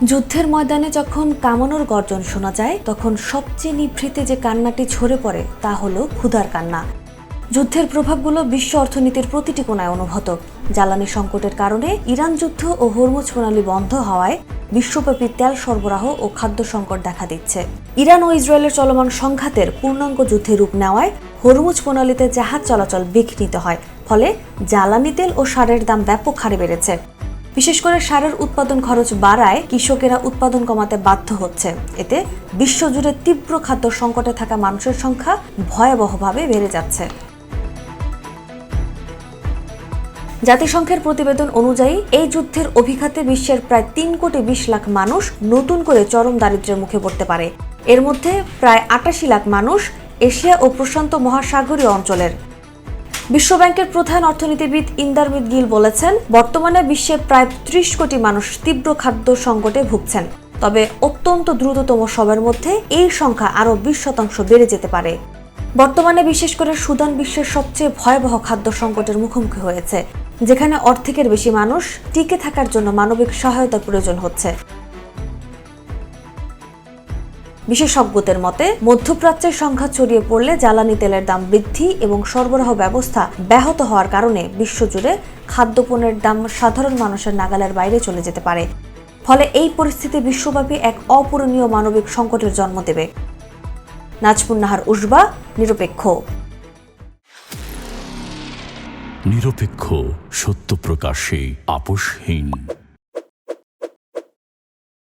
যুদ্ধের ময়দানে যখন কামানোর গর্জন শোনা যায় তখন সবচেয়ে নিভৃতে যে কান্নাটি ঝরে পড়ে তা হলো ক্ষুধার কান্না। যুদ্ধের প্রভাবগুলো বিশ্ব অর্থনীতির প্রতিটি কোণায় অনুভূত। জ্বালানি সংকটের কারণে ইরান যুদ্ধ ও হরমুজ প্রণালী বন্ধ হওয়ায় বিশ্বব্যাপী তেল সরবরাহ ও খাদ্য সংকট দেখা দিচ্ছে। ইরান ও ইসরায়েলের চলমান সংঘাতের পূর্ণাঙ্গ যুদ্ধে রূপ নেওয়ায় হরমুজ প্রণালীতে জাহাজ চলাচল বিঘ্নিত হয়, ফলে জ্বালানি তেল ও সারের দাম ব্যাপক হারে বেড়েছে। বিশেষ করে সারের উৎপাদন খরচ বাড়ায় কৃষকেরা উৎপাদন কমাতে বাধ্য হচ্ছে। এতে বিশ্বজুড়ে তীব্র খাদ্য সংকটে থাকা মানুষের সংখ্যা ভয়াবহভাবে বেড়ে যাচ্ছে। জাতিসংঘের প্রতিবেদন অনুযায়ী এই যুদ্ধের অভিঘাতে বিশ্বের প্রায় 3,20,00,000 মানুষ নতুন করে চরম দারিদ্র্যের মুখে পড়তে পারে। এর মধ্যে প্রায় 88 লাখ মানুষ এশিয়া ও প্রশান্ত মহাসাগরীয় অঞ্চলের। বিশ্বব্যাংকের প্রধান অর্থনীতিবিদ ইন্দারমিত গিল বলেছেন, বর্তমানে বিশ্বে প্রায় 30 কোটি মানুষ তীব্র খাদ্য সংকটে ভুগছেন। তবে অত্যন্ত দ্রুততম সময়ের মধ্যে এই সংখ্যা আরও 20% বেড়ে যেতে পারে। বর্তমানে বিশেষ করে সুদান বিশ্বের সবচেয়ে ভয়াবহ খাদ্য সংকটের মুখোমুখি হয়েছে, যেখানে অর্ধেকের বেশি মানুষ টিকে থাকার জন্য মানবিক সহায়তার প্রয়োজন হচ্ছে। বিশেষজ্ঞদের মতে, মধ্যপ্রাচ্যের সংখ্যা ছড়িয়ে পড়লে জ্বালানি তেলের দাম বৃদ্ধি এবং সরবরাহ ব্যবস্থা ব্যাহত হওয়ার কারণে বিশ্বজুড়ে খাদ্যপণ্যের দাম সাধারণ মানুষের নাগালের বাইরে চলে যেতে পারে। ফলে এই পরিস্থিতি বিশ্বব্যাপী এক অপূরণীয় মানবিক সংকটের জন্ম দেবে। নাজমুন নাহার উসবা, নিরপেক্ষ। নিরপেক্ষ, সত্য প্রকাশে আপোষহীন।